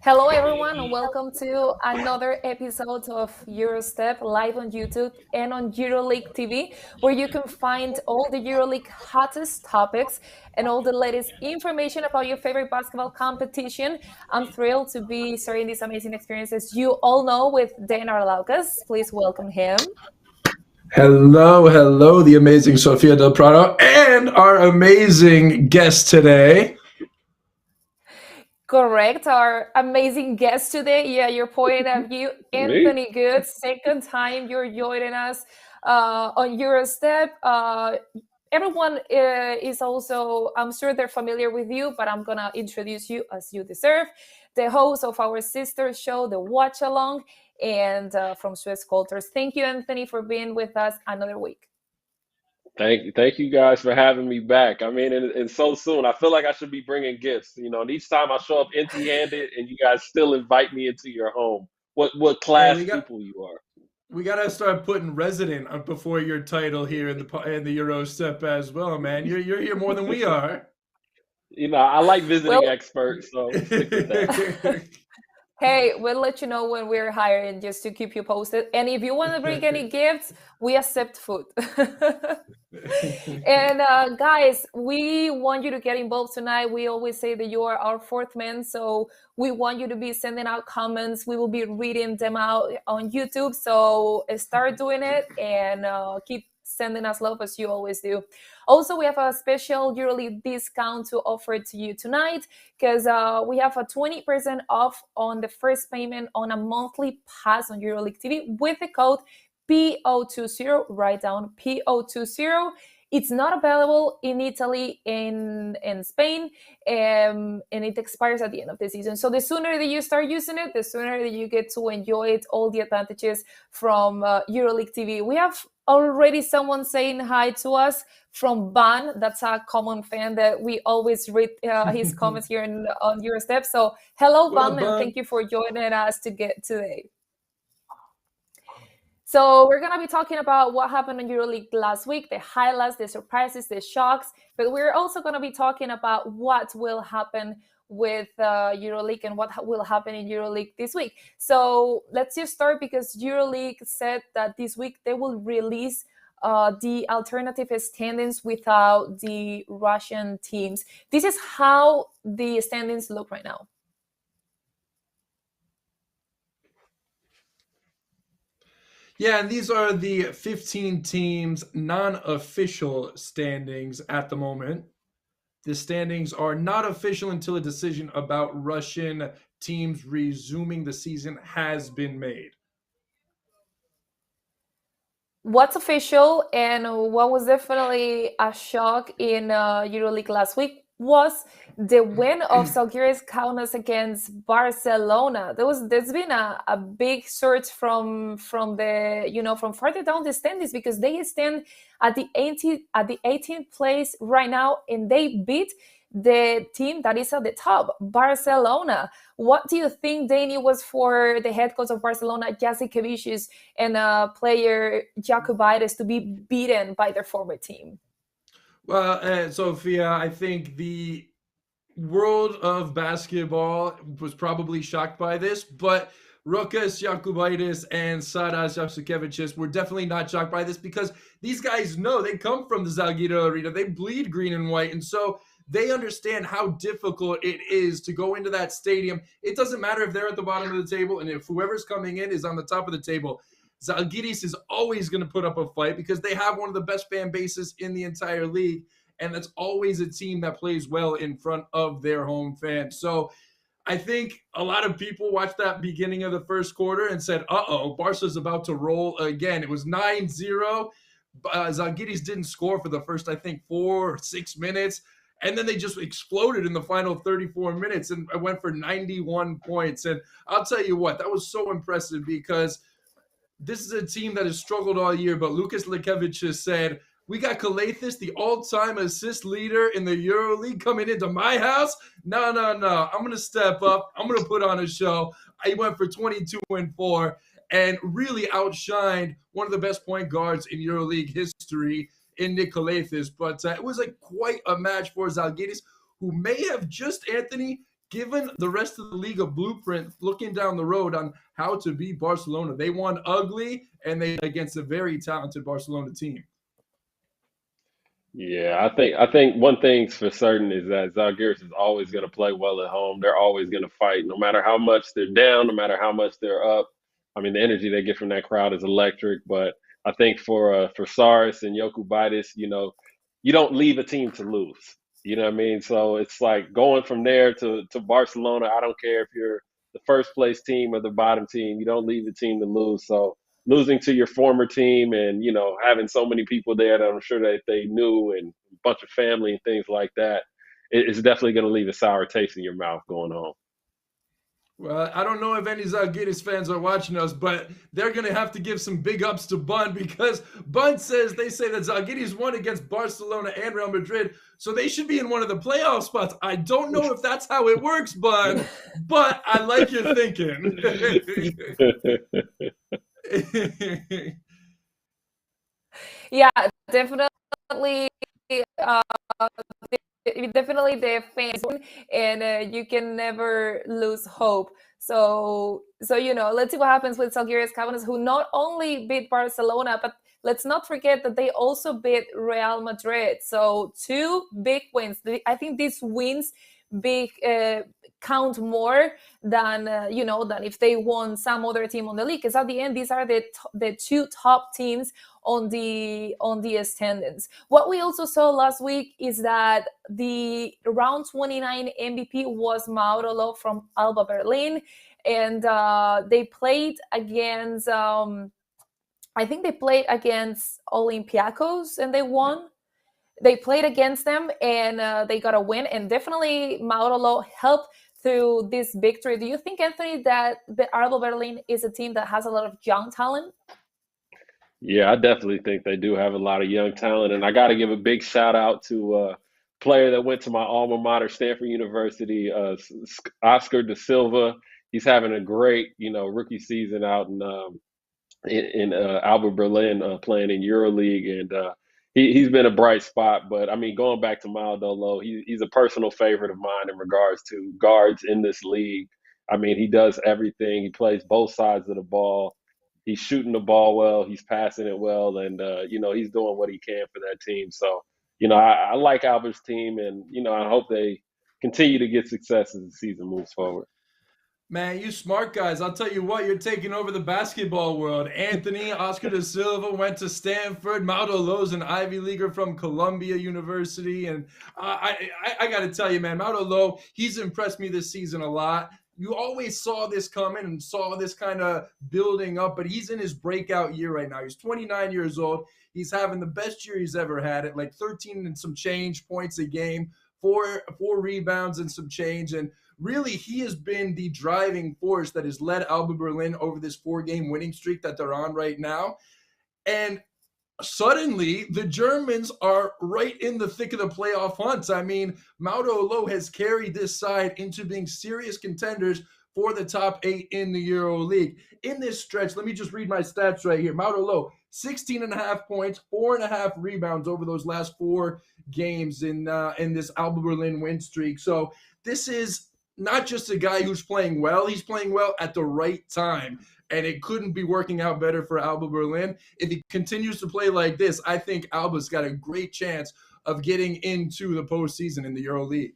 Hello, everyone, and welcome to another episode of EuroStep live on YouTube and on EuroLeague TV, where you can find all the EuroLeague hottest topics and all the latest information about your favorite basketball competition. I'm thrilled to be starting these amazing experiences you all know with Dane Arlauckas. Please welcome him. Hello, the amazing Sofia Del Prado, and our amazing guest today. Correct, our amazing guest today. Yeah, your point of view, Anthony Good. Second time you're joining us on EuroStep. Everyone is also, I'm sure they're familiar with you, but I'm going to introduce you as you deserve. The host of our sister show, The Watch Along, and from Swiss Cultures. Thank you, Anthony, for being with us another week. Thank you guys for having me back. I mean, and so soon. I feel like I should be bringing gifts. And each time I show up empty-handed, and you guys still invite me into your home. What class people you are. We gotta start putting resident up before your title here in the EuroStep as well, man. You're here more than we are. I like visiting experts, so stick with that. Hey, we'll let you know when we're hiring just to keep you posted. And if you want to bring any gifts, we accept food. And guys, we want you to get involved tonight. We always say that you are our fourth man. So we want you to be sending out comments. We will be reading them out on YouTube. So start doing it and keep sending us love as you always do. Also, we have a special EuroLeague discount to offer to you tonight because we have a 20% off on the first payment on a monthly pass on EuroLeague TV with the code PO20. Write down PO20. It's not available in Italy and Spain, and it expires at the end of the season. So the sooner that you start using it, the sooner that you get to enjoy it, all the advantages from EuroLeague TV. We have already someone saying hi to us from Ban. That's a common fan that we always read his comments here on EuroStep. So hello, Ban, and thank you for joining us today. So we're going to be talking about what happened in EuroLeague last week, the highlights, the surprises, the shocks, but we're also going to be talking about what will happen with EuroLeague and what will happen in EuroLeague this week. So let's just start because EuroLeague said that this week they will release the alternative standings without the Russian teams. This is how the standings look right now. Yeah, and these are the 15 teams' non-official standings at the moment. The standings are not official until a decision about Russian teams resuming the season has been made. What's official and what was definitely a shock in EuroLeague last week was the win of Zalgiris Kaunas against Barcelona. There's been a big surge from further down the standings because they stand at the 18th place right now, and they beat the team that is at the top, Barcelona. What do you think, Dane, was for the head coach of Barcelona, Jasikevicius, and player Jakubitis to be beaten by their former team? Well, Sofia, I think the world of basketball was probably shocked by this, but Rokas Jakubitis and Saras Jasikevicius were definitely not shocked by this because these guys know they come from the Zalgiris arena. They bleed green and white, and so they understand how difficult it is to go into that stadium. It doesn't matter if they're at the bottom of the table and if whoever's coming in is on the top of the table. Zalgiris is always going to put up a fight because they have one of the best fan bases in the entire league, and that's always a team that plays well in front of their home fans. So I think a lot of people watched that beginning of the first quarter and said, Barca's about to roll again. It was 9-0. Zalgiris didn't score for the first, 4 or 6 minutes. And then they just exploded in the final 34 minutes and went for 91 points. And I'll tell you what, that was so impressive because this is a team that has struggled all year. But Lukas Lekevich has said, we got Kalathis, the all-time assist leader in the EuroLeague, coming into my house. No. I'm going to step up. I'm going to put on a show. I went for 22 and 4 and really outshined one of the best point guards in EuroLeague history in Nick Kalathis. But it was quite a match for Zalgiris, who may have just, Anthony, given the rest of the league a blueprint looking down the road on how to beat Barcelona. They won ugly, and they against a very talented Barcelona team. Yeah, I think one thing's for certain is that Zalgiris is always going to play well at home. They're always going to fight, no matter how much they're down, no matter how much they're up. I mean, the energy they get from that crowd is electric. But I think for Saris and Jokubaitis, you don't leave a team to lose. You know what I mean? So it's like going from there to Barcelona. I don't care if you're the first place team or the bottom team. You don't leave the team to lose. So losing to your former team and, having so many people there that I'm sure that they knew and a bunch of family and things like that, it's definitely going to leave a sour taste in your mouth going home. Well, I don't know if any Zalgiris fans are watching us, but they're going to have to give some big ups to Bun, because Bun they say that Zalgiris won against Barcelona and Real Madrid, so they should be in one of the playoff spots. I don't know if that's how it works, Bun, but I like your thinking. Yeah, definitely. Definitely the fans, and you can never lose hope. So let's see what happens with Zalgiris Kaunas, who not only beat Barcelona, but let's not forget that they also beat Real Madrid. So 2 big wins. I think these wins count more than than if they won some other team on the league, because at the end these are the 2 top teams on the standings. What we also saw last week is that the round 29 MVP was Mauro from Alba Berlin, and they played against I think they played against Olympiacos and they won. They played against them and they got a win, and definitely Mauro helped through this victory. Do you think, Anthony, that the Alba Berlin is a team that has a lot of young talent? Yeah, I definitely think they do have a lot of young talent, and I got to give a big shout out to a player that went to my alma mater, Stanford University, Oscar da Silva. He's having a great, rookie season out in Alba Berlin, playing in EuroLeague, and he's been a bright spot. But I mean, going back to Mauro, he's a personal favorite of mine in regards to guards in this league. I mean, he does everything. He plays both sides of the ball. He's shooting the ball well. He's passing it well, and he's doing what he can for that team. So, I like Alba's team, and I hope they continue to get success as the season moves forward. Man, you smart guys. I'll tell you what, you're taking over the basketball world. Anthony, Oscar da Silva went to Stanford. Mauro Lo's an Ivy Leaguer from Columbia University. And I got to tell you, man, Mauro Lo, he's impressed me this season a lot. You always saw this coming and saw this kind of building up, but he's in his breakout year right now. He's 29 years old. He's having the best year he's ever had at like 13 and some change points a game, four rebounds and some change. And really, he has been the driving force that has led Alba Berlin over this 4-game winning streak that they're on right now. And suddenly, the Germans are right in the thick of the playoff hunt. I mean, Mauro Lo has carried this side into being serious contenders for the top 8 in the EuroLeague. In this stretch, let me just read my stats right here. Mauro Lo, 16.5 points, 4.5 rebounds over those last 4 games in this Alba Berlin win streak. So this is not just a guy who's playing well, he's playing well at the right time. And it couldn't be working out better for Alba Berlin. If he continues to play like this, I think Alba's got a great chance of getting into the postseason in the EuroLeague.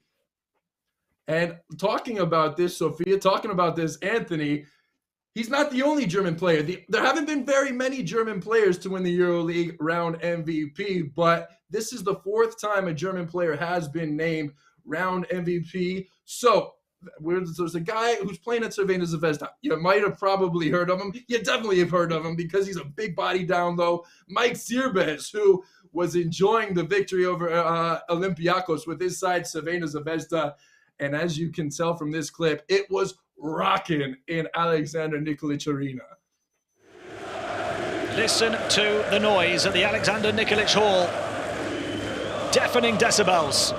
And talking about this, Sofia, talking about this, Anthony, he's not the only German player. There haven't been very many German players to win the EuroLeague round MVP, but this is the 4th time a German player has been named round MVP. So there's a guy who's playing at Cervena Zvezda. You might have probably heard of him. You definitely have heard of him because he's a big body down low. Mike Zirbes, who was enjoying the victory over Olympiacos with his side, Cervena Zvezda. And as you can tell from this clip, it was rocking in Alexander Nikolic Arena. Listen to the noise at the Alexander Nikolic Hall. Deafening decibels.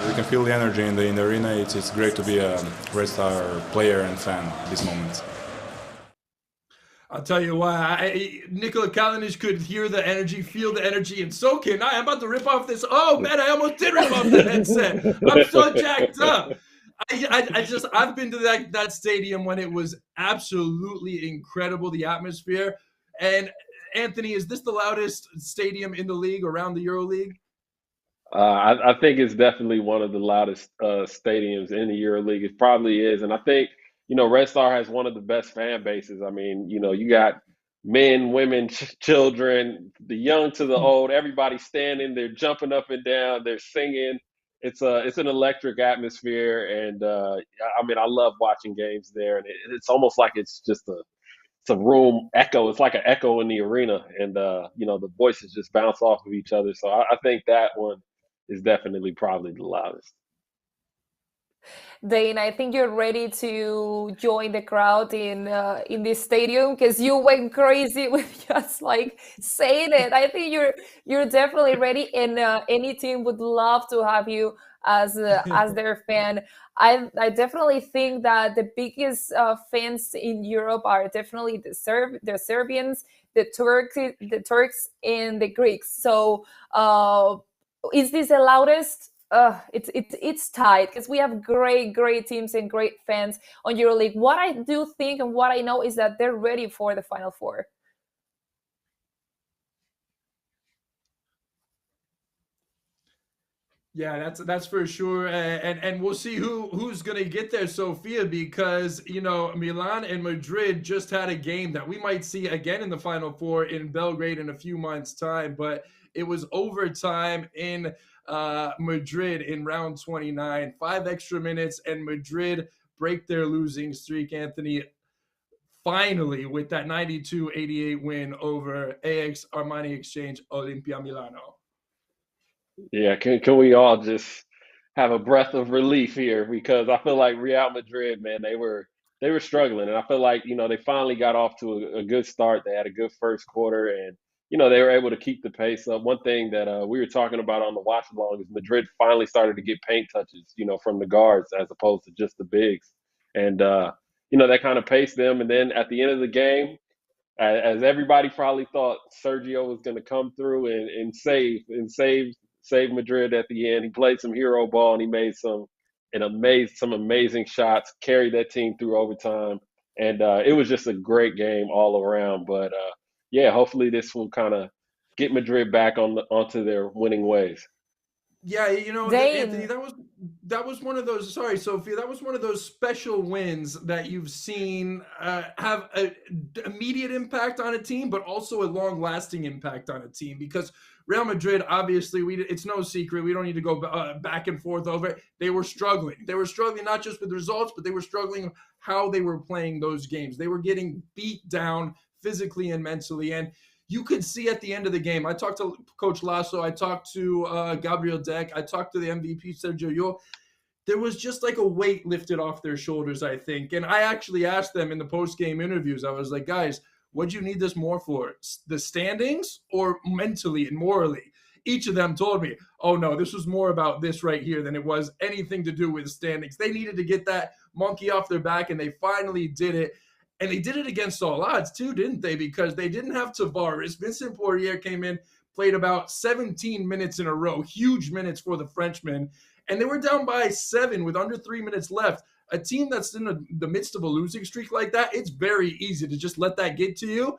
We can feel the energy in the arena. It's great to be a Red Star player and fan at this moment. I'll tell you why. Nikola Kalinic could hear the energy, feel the energy, and so can I. I'm about to rip off this. Oh, man, I almost did rip off the headset. I'm so jacked up. I've been to that stadium when it was absolutely incredible, the atmosphere. And Anthony, is this the loudest stadium in the league, around the EuroLeague? I think it's definitely one of the loudest stadiums in the EuroLeague. It probably is. And I think, Red Star has one of the best fan bases. I mean, you got men, women, children, the young to the old, everybody standing, they're jumping up and down, they're singing. It's an electric atmosphere. And I mean, I love watching games there. And it's almost like it's just a room echo. It's like an echo in the arena. And, the voices just bounce off of each other. So I think that one is definitely probably the loudest. Dane, I think you're ready to join the crowd in this stadium, because you went crazy with just like saying it. I think you're definitely ready, and any team would love to have you as their fan. I definitely think that the biggest fans in Europe are definitely the Serbians, the Turks, and the Greeks. So is this the loudest? It's tight, because we have great teams and great fans on EuroLeague. What I do think and what I know is that they're ready for the Final Four. Yeah, that's for sure, and we'll see who's gonna get there, Sofia, because Milan and Madrid just had a game that we might see again in the Final Four in Belgrade in a few months' time, but it was overtime in Madrid in round 29, 5 extra minutes, and Madrid break their losing streak, Anthony, finally, with that 92-88 win over AX Armani Exchange Olimpia Milano. Yeah, can we all just have a breath of relief here, because I feel like Real Madrid, man, they were struggling, and I feel like they finally got off to a good start. They had a good first quarter, and they were able to keep the pace up. One thing that we were talking about on the watch along is Madrid finally started to get paint touches, from the guards as opposed to just the bigs, and that kind of paced them. And then at the end of the game, as everybody probably thought Sergio was going to come through and save Madrid at the end. He played some hero ball, and he made some amazing shots, carried that team through overtime, and it was just a great game all around. But yeah, hopefully this will kind of get Madrid back onto their winning ways. Yeah, Anthony, that was one of those. Sorry, Sophia, that was one of those special wins that you've seen have an immediate impact on a team, but also a long-lasting impact on a team. Because Real Madrid, obviously, it's no secret. We don't need to go back and forth over it. They were struggling. They were struggling not just with results, but they were struggling how they were playing those games. They were getting beat down physically and mentally, and you could see at the end of the game. I talked to Coach Lasso. I talked to Gabriel Deck. I talked to the MVP, Sergio Yul. There was just like a weight lifted off their shoulders, I think. And I actually asked them in the post-game interviews, I was like, guys, what do you need this more for? The standings or mentally and morally? Each of them told me, oh, no, this was more about this right here than it was anything to do with the standings. They needed to get that monkey off their back, and they finally did it. And they did it against all odds, too, didn't they? Because they didn't have Tavares. Vincent Poirier came in, played about 17 minutes in a row, huge minutes for the Frenchman. And they were down by 7 with under 3 minutes left. A team that's in the midst of a losing streak like that, it's very easy to just let that get to you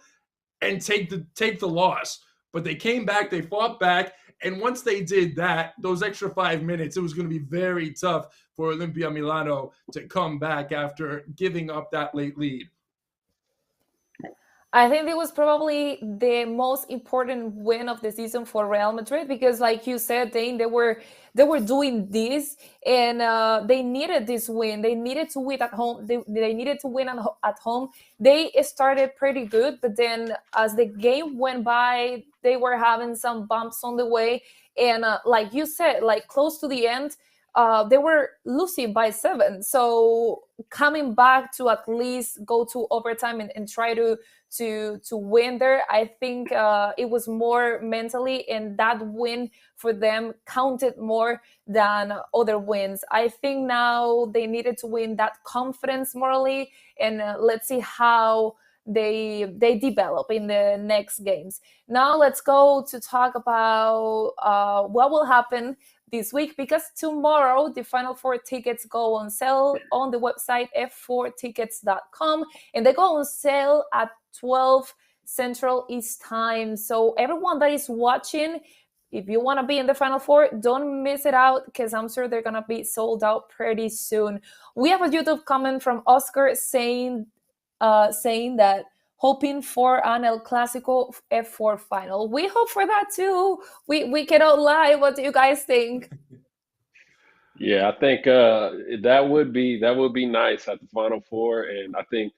and take the loss. But they came back, they fought back, and once they did that, those extra 5 minutes, it was going to be very tough for Olimpia Milano to come back after giving up that late lead. I think it was probably the most important win of the season for Real Madrid, because, like you said, Dane, they were doing this, and they needed this win. They needed to win at home. They needed to win at home. They started pretty good, but then as the game went by, they were having some bumps on the way. And like you said, like close to the end, they were losing by 7. So coming back to at least go to overtime and try to win there, I think it was more mentally, and that win for them counted more than other wins. I think now they needed to win that confidence morally, and let's see how they develop in the next games. Now let's go to talk about what will happen this week, because tomorrow the Final Four tickets go on sale on the website f4tickets.com, and they go on sale at 12 Central East Time. So everyone that is watching, if you want to be in the Final Four, don't miss it out, because I'm sure they're going to be sold out pretty soon. We have a YouTube comment from Oscar saying that hoping for an El Clasico F4 final. We hope for that too. We cannot lie. What do you guys think? Yeah, I think that would be nice at the Final Four, and I think,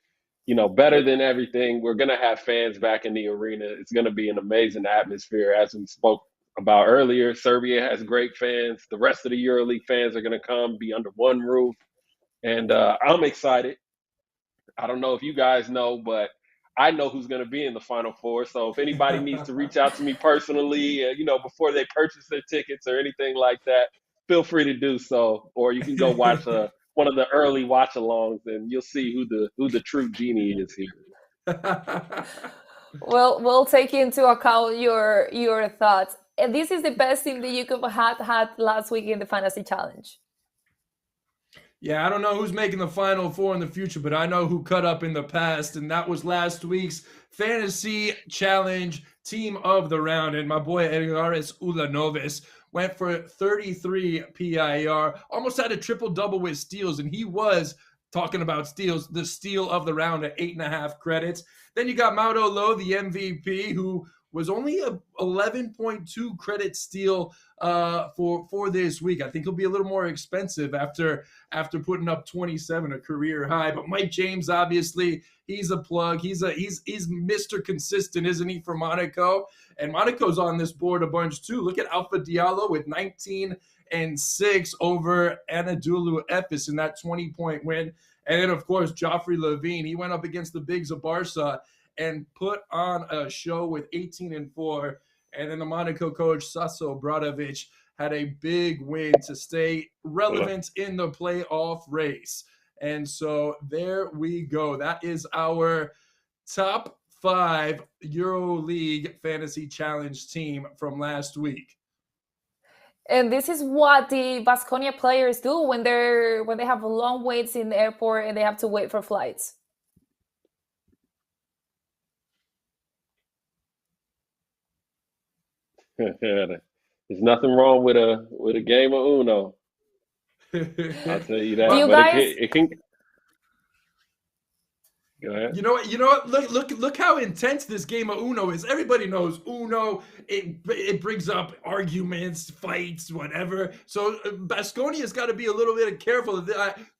you know, better than everything, we're gonna have fans back in the arena. It's gonna be an amazing atmosphere, as we spoke about earlier. Serbia has great fans. The rest of the EuroLeague fans are gonna come, be under one roof, and I'm excited. I don't know if you guys know, but I know who's going to be in the Final Four. So if anybody needs to reach out to me personally, you know, before they purchase their tickets or anything like that, feel free to do so. Or you can go watch one of the early watch-alongs, and you'll see who the true genie is here. Well, we'll take into account your thoughts. And this is the best team that you could have had last week in the Fantasy Challenge. Yeah, I don't know who's making the Final Four in the future, but I know who cut up in the past, and that was last week's Fantasy Challenge Team of the Round. And my boy Edgaris Ulanovis went for 33 PIR, almost had a triple-double with steals, and he was, talking about steals, the steal of the round at 8.5 credits. Then you got Mauro Lowe, the MVP, who was only a 11.2 credit steal for this week. I think he'll be a little more expensive after putting up 27, a career high. But Mike James, obviously, he's a plug. He's Mr. Consistent, isn't he, for Monaco? And Monaco's on this board a bunch too. Look at Alpha Diallo with 19 and 6 over Anadolu Efes in that 20-point win. And then, of course, Joffrey Levine. He went up against the Bigs of Barca and put on a show with 18 and 4. And then the Monaco coach, Saso Bradovic, had a big win to stay relevant in the playoff race. And so there we go. That is our top 5 EuroLeague Fantasy Challenge team from last week. And this is what the Baskonia players do when they have long waits in the airport and they have to wait for flights. There's nothing wrong with a game of Uno. I'll tell you that. Do you but guys... it can. Go ahead. You know what? Look how intense this game of Uno is. Everybody knows Uno. It brings up arguments, fights, whatever. So Baskonia's got to be a little bit careful.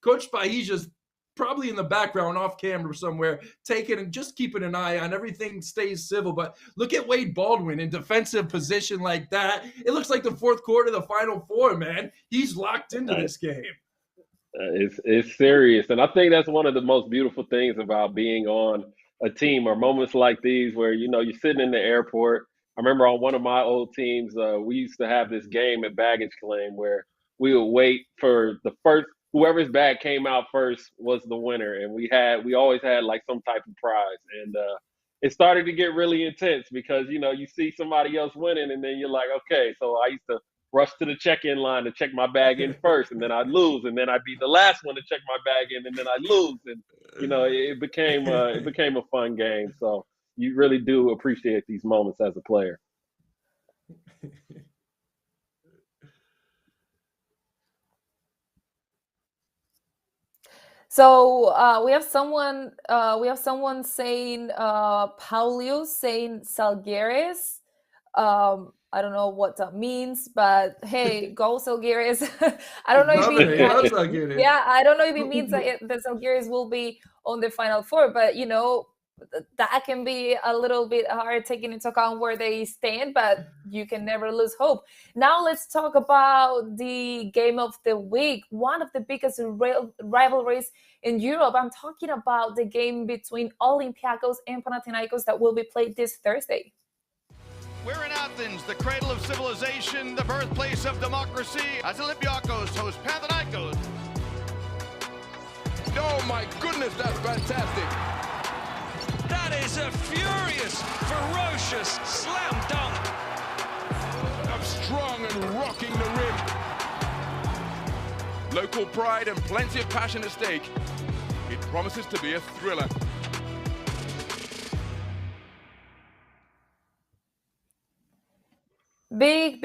Coach Bahija's probably in the background, off camera somewhere, taking and just keeping an eye on everything. Stays civil. But look at Wade Baldwin in defensive position like that. It looks like the fourth quarter of the Final Four, man. He's locked into this game. It's serious, and I think that's one of the most beautiful things about being on a team, or moments like these where, you know, you're sitting in the airport. I remember on one of my old teams, we used to have this game at baggage claim where we would wait for the first, whoever's bag came out first was the winner, and we always had like some type of prize. And it started to get really intense because, you know, you see somebody else winning, and then you're like, okay. So I used to rush to the check-in line to check my bag in first, and then I'd lose, and then I'd be the last one to check my bag in, and then I'd lose. And, you know, it became a fun game. So you really do appreciate these moments as a player. So we have someone saying Paulius saying Zalgiris. I don't know what that means, but hey, go Zalgiris. I don't know if I don't know if it means that the Zalgiris will be on the Final Four, but you know, that can be a little bit hard taking into account where they stand, but you can never lose hope. Now let's talk about the game of the week, one of the biggest rivalries in Europe. I'm talking about the game between Olympiacos and Panathinaikos that will be played this Thursday. We're in Athens, the cradle of civilization, the birthplace of democracy, as Olympiacos host Panathinaikos. Oh my goodness, that's fantastic. is a furious, ferocious slam dunk. Up strong and rocking the rim. Local pride and plenty of passion at stake. It promises to be a thriller. Big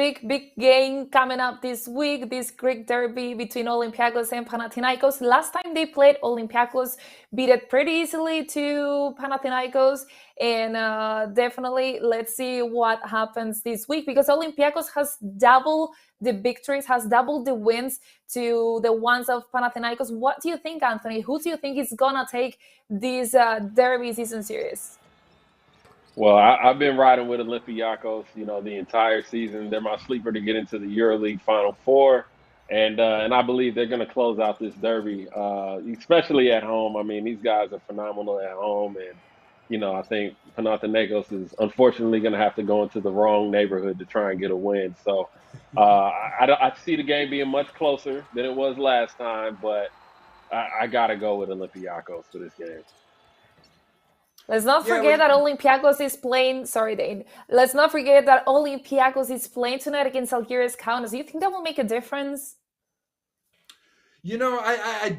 game coming up this week, this Greek derby between Olympiacos and Panathinaikos. Last time they played, Olympiacos beat it pretty easily to Panathinaikos, and definitely let's see what happens this week, because Olympiacos has double the victories, has double the wins to the ones of Panathinaikos. What do you think, Anthony? Who do you think is gonna take this derby season series? Well, I've been riding with Olympiacos, the entire season. They're my sleeper to get into the EuroLeague Final Four, and I believe they're going to close out this derby, especially at home. I mean, these guys are phenomenal at home, and I think Panathinaikos is unfortunately going to have to go into the wrong neighborhood to try and get a win. So I see the game being much closer than it was last time, but I got to go with Olympiacos for this game. Let's not forget that Olympiacos is playing. Sorry, Dane. Let's not forget that Olympiacos is playing tonight against Zalgiris Kaunas. Do you think that will make a difference? I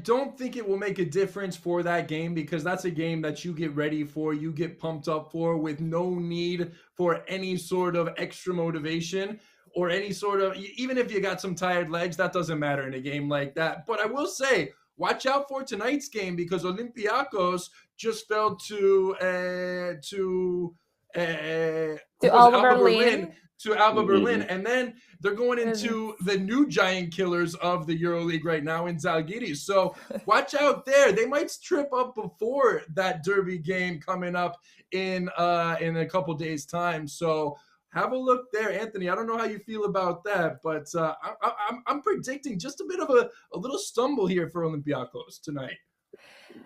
don't think it will make a difference for that game, because that's a game that you get ready for, you get pumped up for, with no need for any sort of extra motivation or any sort of, even if you got some tired legs, that doesn't matter in a game like that. But I will say, watch out for tonight's game, because Olympiacos just fell to Alba Berlin. To Alba Berlin, and then they're going into the new giant killers of the EuroLeague right now in Zalgiris. So watch out there. They might trip up before that derby game coming up in a couple days' time. So have a look there, Anthony. I don't know how you feel about that, but I'm predicting just a bit of a little stumble here for Olympiacos tonight.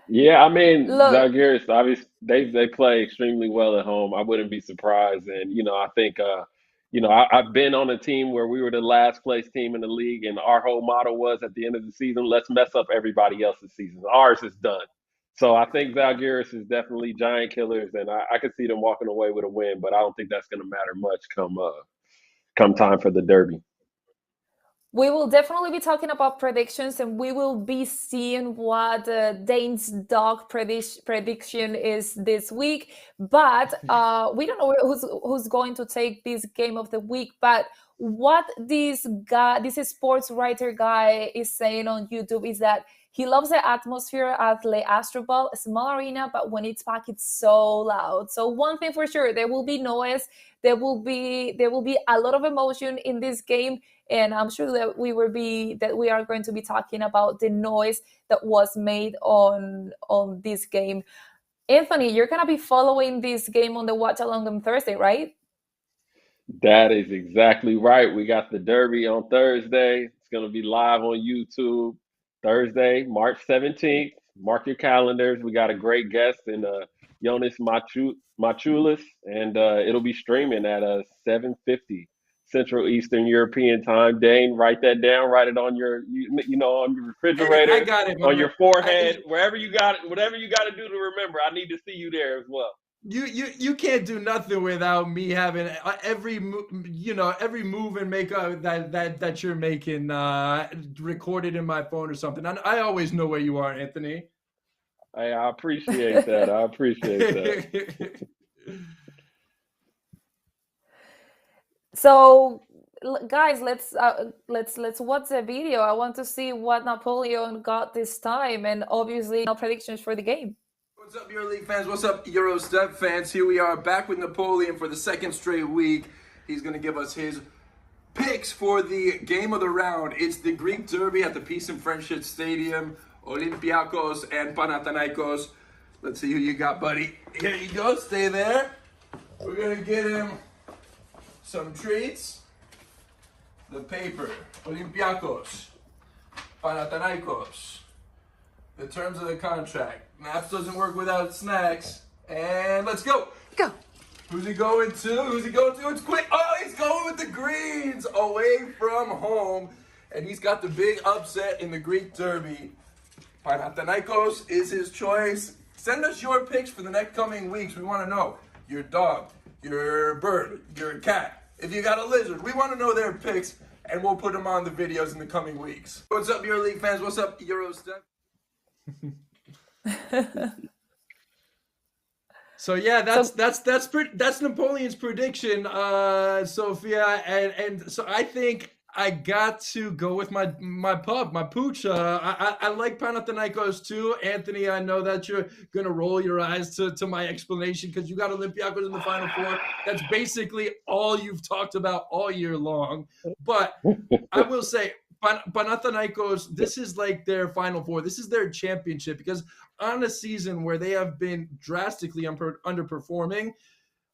Yeah, I mean, Zalgiris, obviously, they play extremely well at home. I wouldn't be surprised. And, I think, I've been on a team where we were the last place team in the league, and our whole motto was at the end of the season, let's mess up everybody else's season. Ours is done. So I think Zalgiris is definitely giant killers, and I could see them walking away with a win, but I don't think that's going to matter much come time for the derby. We will definitely be talking about predictions, and we will be seeing what Dane's dog prediction is this week. But we don't know who's going to take this game of the week. But what this sports writer guy is saying on YouTube is that he loves the atmosphere at Le Astrobal, a small arena, but when it's packed, it's so loud. So one thing for sure, there will be noise. There will be a lot of emotion in this game. And I'm sure that we are going to be talking about the noise that was made on this game. Anthony, you're going to be following this game on the watch along on Thursday, right? That is exactly right. We got the derby on Thursday. It's going to be live on YouTube Thursday, March 17th. Mark your calendars. We got a great guest in Jonas Machulis, and it'll be streaming at 7:50. Central Eastern European time. Dane, write that down. Write it on your, on your refrigerator, I got it, on your forehead, wherever you got it, whatever you got to do to remember. I need to see you there as well. You can't do nothing without me having every move and makeup that you're making recorded in my phone or something. I always know where you are, Anthony. Hey, I appreciate that. I appreciate that. So, guys, let's watch the video. I want to see what Napoleon got this time, and obviously, no predictions for the game. What's up, EuroLeague fans? What's up, EuroStep fans? Here we are back with Napoleon for the second straight week. He's going to give us his picks for the game of the round. It's the Greek derby at the Peace and Friendship Stadium. Olympiacos and Panathinaikos. Let's see who you got, buddy. Here you go. Stay there. We're going to get him some treats. The paper. Olympiacos. Panathinaikos. The terms of the contract. Math doesn't work without snacks. And let's go. Go. Who's he going to? Who's he going to? It's quick. Oh, he's going with the Greens away from home. And he's got the big upset in the Greek derby. Panathinaikos is his choice. Send us your picks for the next coming weeks. We want to know your dog, your bird, your cat. If you got a lizard, we want to know their picks, and we'll put them on the videos in the coming weeks. What's up, EuroLeague fans? What's up, EuroStep? So yeah, that's Napoleon's prediction, Sofia, and so I think I got to go with my pooch. I like Panathinaikos too, Anthony. I know that you're gonna roll your eyes to my explanation because you got Olympiacos in the Final Four. That's basically all you've talked about all year long. But I will say, Panathinaikos, this is like their Final Four. This is their championship because on a season where they have been drastically underperforming,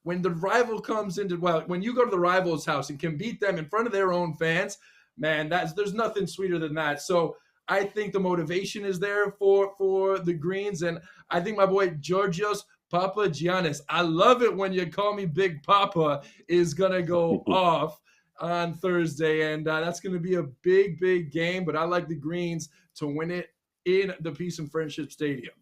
when the rival comes into, when you go to the rival's house and can beat them in front of their own fans, man, there's nothing sweeter than that. So I think the motivation is there for the Greens, and I think my boy Georgios Papagiannis, I love it when you call me Big Papa, is gonna go off on Thursday, and that's going to be a big game, but I like the Greens to win it in the Peace and Friendship Stadium.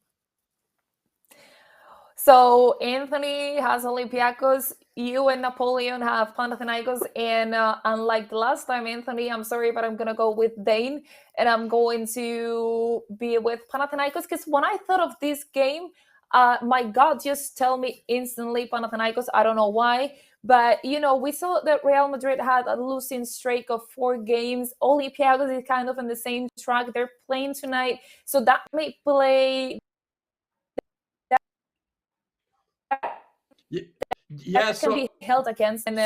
So Anthony has Olympiacos, you and Napoleon have Panathinaikos, and unlike the last time, Anthony, I'm sorry, but I'm going to go with Dane, and I'm going to be with Panathinaikos, because when I thought of this game, my gut just tell me instantly Panathinaikos. I don't know why. But, you know, we saw that Real Madrid had a losing streak of 4 games. Olympiacos is kind of in the same track. They're playing tonight. So that may play. Yeah, that can be held against. And,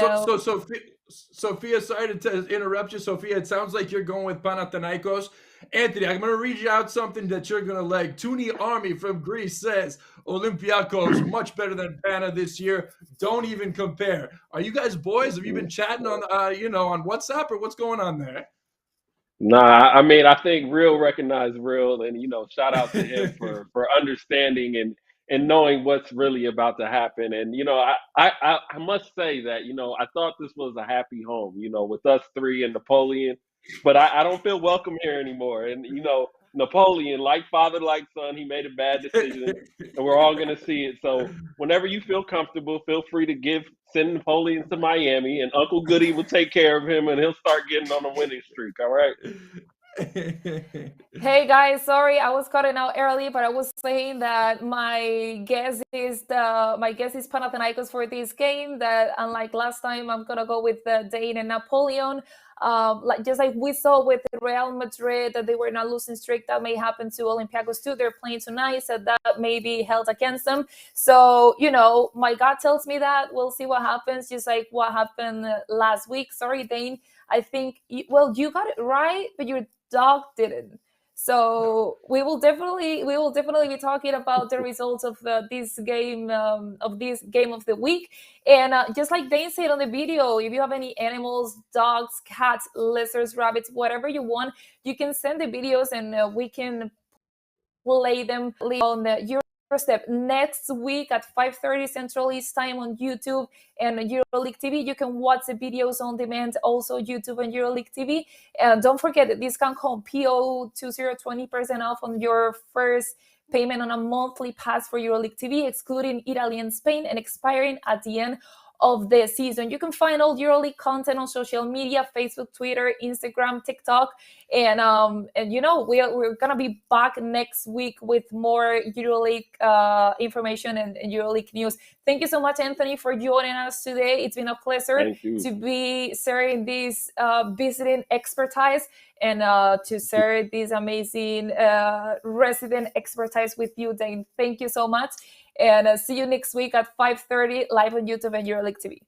Sofia, sorry to interrupt you, Sofia. It sounds like you're going with Panathinaikos. Anthony, I'm going to read you out something that you're going to like. Tuni Army from Greece says, Olympiacos much better than Pana this year. Don't even compare. Are you guys boys? Have you been chatting on, on WhatsApp, or what's going on there? Nah, I mean, I think Real recognized Real, and, shout out to him for understanding and knowing what's really about to happen. And, I must say that, I thought this was a happy home, with us 3 and Napoleon, but I don't feel welcome here anymore. And, Napoleon, like father, like son, he made a bad decision, and we're all going to see it. So whenever you feel comfortable, feel free to send Napoleon to Miami, and Uncle Goody will take care of him, and he'll start getting on a winning streak. All right. Hey guys, sorry I was cutting out early, but I was saying that my guess is Panathinaikos for this game. That unlike last time, I'm gonna go with Dane and Napoleon. Just like we saw with Real Madrid, that they were not losing streak, that may happen to Olympiacos too. They're playing tonight, so that may be held against them. So, my gut tells me that. We'll see what happens, just like what happened last week. Sorry, Dane. I think, you got it right, but your dog didn't. So we will definitely be talking about the results of this game of the week. And just like Dane said on the video, if you have any animals, dogs, cats, lizards, rabbits, whatever you want, you can send the videos, and we can play them on the EuroStep next week at 5:30 Central East Time on YouTube and EuroLeague TV. You can watch the videos on demand, also YouTube and EuroLeague TV. And don't forget the discount code PO20, 20% off on your first payment on a monthly pass for EuroLeague TV, excluding Italy and Spain, and expiring at the end of the season. You can find all EuroLeague content on social media: Facebook, Twitter, Instagram, TikTok, and we're gonna be back next week with more EuroLeague information and EuroLeague news. Thank you so much, Anthony, for joining us today. It's been a pleasure to be sharing this visiting expertise and to share this amazing resident expertise with you, Dane. Thank you so much. And see you next week at 5:30 live on YouTube and EuroLeague TV.